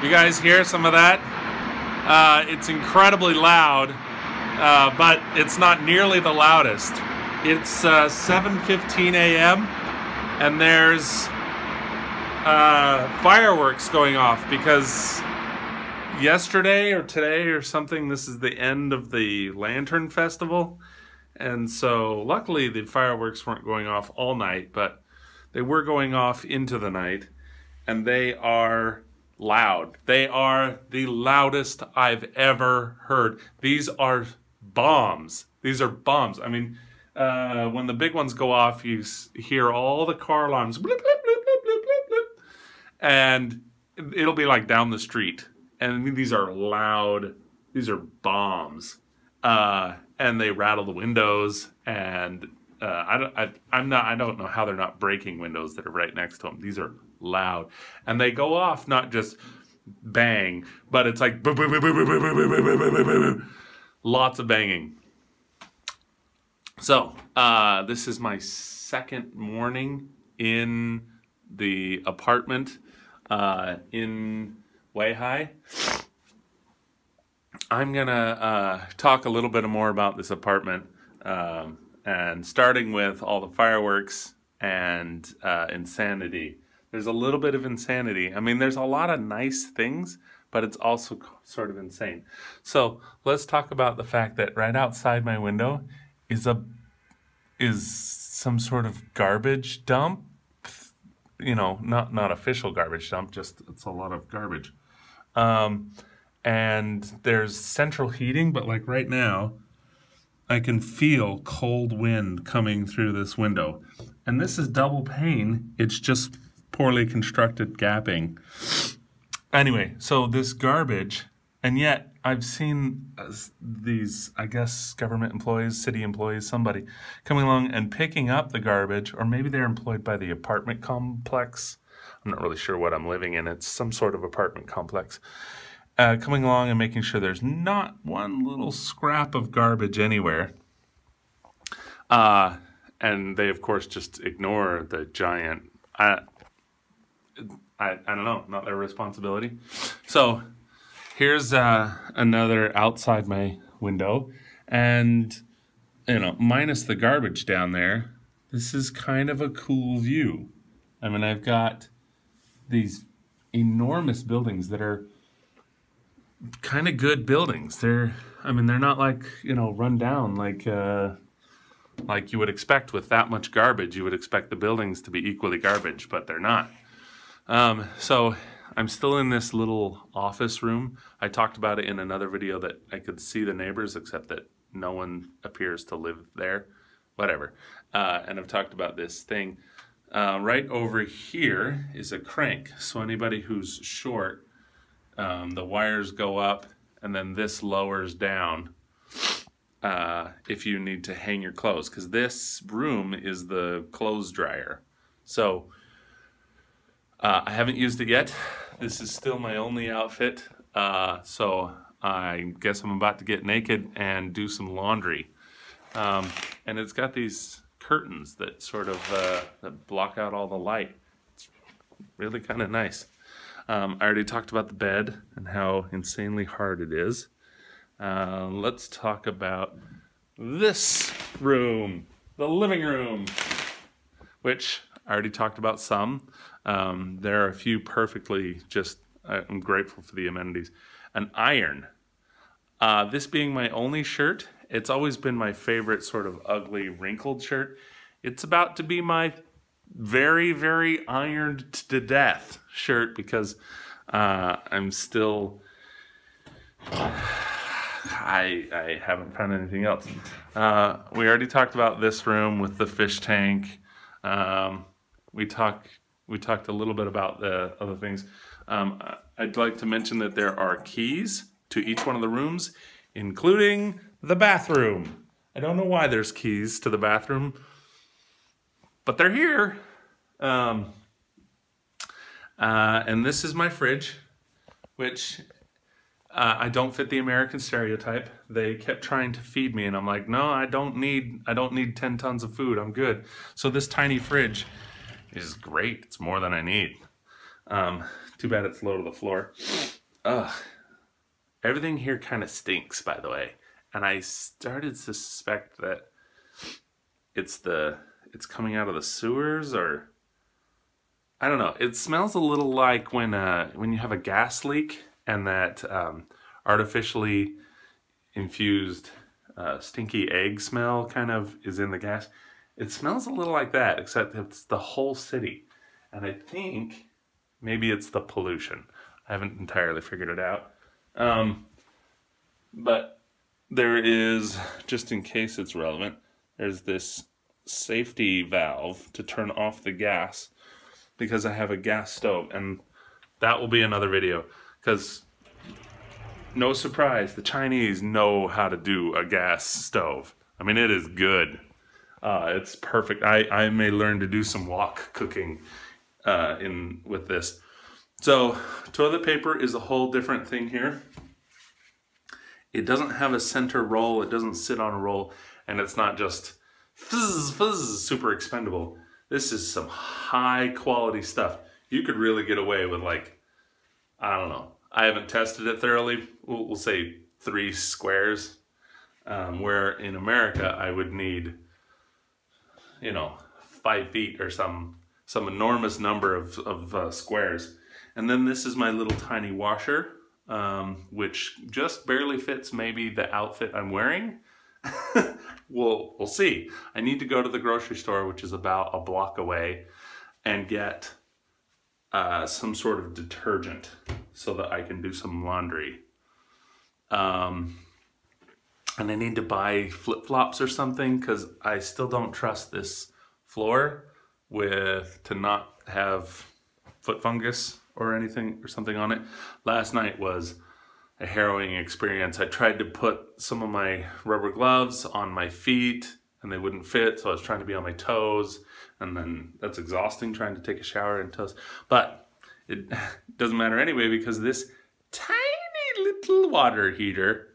You guys hear some of that? It's incredibly loud, but it's not nearly the loudest. It's 7:15 a.m. and there's fireworks going off because yesterday or today or something, this is the end of the Lantern Festival. And so luckily the fireworks weren't going off all night, but they were going off into the night, and they are loud. They are the loudest I've ever heard. These are bombs. These are bombs. I mean, when the big ones go off, you hear all the car alarms, bloop, bloop, bloop, bloop, bloop, bloop, bloop, and it'll be like down the street. And I mean, these are loud. These are bombs, and they rattle the windows. And I don't know how they're not breaking windows that are right next to them. These are loud, and they go off not just bang, but it's like boom, boom, boom, boom, boom, boom, boom, boom, boom, boom, boom. Lots of banging. So this is my second morning in the apartment in Weihai. I'm gonna talk a little bit more about this apartment, and starting with all the fireworks and insanity. There's a little bit of insanity. I mean, there's a lot of nice things, but it's also sort of insane. So let's talk about the fact that right outside my window is some sort of garbage dump. You know, not official garbage dump, just it's a lot of garbage. And there's central heating, but like right now, I can feel cold wind coming through this window. And this is double pane. It's just poorly constructed gapping. Anyway, so this garbage, and yet I've seen these, I guess, government employees, city employees, somebody coming along and picking up the garbage, or maybe they're employed by the apartment complex. I'm not really sure what I'm living in. It's some sort of apartment complex. Coming along and making sure there's not one little scrap of garbage anywhere. And they, of course, just ignore the giant, I don't know, not their responsibility. So here's another outside my window, and you know, minus the garbage down there, this is kind of a cool view. I mean, I've got these enormous buildings that are kind of good buildings. They're not like, you know, run down like you would expect with that much garbage. You would expect the buildings to be equally garbage, but they're not. So I'm still in this little office room. I talked about it in another video that I could see the neighbors, except that no one appears to live there. Whatever. And I've talked about this thing. Right over here is a crank. So anybody who's short, the wires go up and then this lowers down if you need to hang your clothes, because this room is the clothes dryer. So I haven't used it yet. This is still my only outfit, so I guess I'm about to get naked and do some laundry. And it's got these curtains that sort of that block out all the light. It's really kind of nice. I already talked about the bed and how insanely hard it is. Let's talk about this room, the living room, which I already talked about some. There are a few perfectly just, I'm grateful for the amenities. An iron. This being my only shirt, it's always been my favorite sort of ugly wrinkled shirt. It's about to be my very, very ironed to death shirt because I'm still, I haven't found anything else. We already talked about this room with the fish tank. We talked a little bit about the other things. I'd like to mention that there are keys to each one of the rooms, including the bathroom. I don't know why there's keys to the bathroom, but they're here. And this is my fridge, which I don't fit the American stereotype. They kept trying to feed me, and I'm like, no, I don't need 10 tons of food. I'm good. So this tiny fridge is great. It's more than I need. Too bad it's low to the floor. Ugh. Everything here kind of stinks, by the way. And I started to suspect that it's coming out of the sewers, or I don't know. It smells a little like when you have a gas leak and that artificially infused stinky egg smell kind of is in the gas. It smells a little like that, except it's the whole city. And I think maybe it's the pollution. I haven't entirely figured it out. But there is, just in case it's relevant, there's this safety valve to turn off the gas because I have a gas stove, and that will be another video because no surprise, the Chinese know how to do a gas stove. I mean, it is good. It's perfect. I may learn to do some wok cooking with this. So toilet paper is a whole different thing here. It doesn't have a center roll. It doesn't sit on a roll, and it's not just fizz, fizz, super expendable. This is some high quality stuff. You could really get away with, like, I don't know. I haven't tested it thoroughly. We'll say 3 squares, where in America I would need, 5 feet or some enormous number of squares. And then this is my little tiny washer, which just barely fits maybe the outfit I'm wearing. We'll see. I need to go to the grocery store, which is about a block away, and get some sort of detergent so that I can do some laundry. And I need to buy flip-flops or something because I still don't trust this floor to not have foot fungus or anything or something on it. Last night was a harrowing experience. I tried to put some of my rubber gloves on my feet and they wouldn't fit, so I was trying to be on my toes, and then that's exhausting trying to take a shower in toes. But it doesn't matter anyway because this tiny little water heater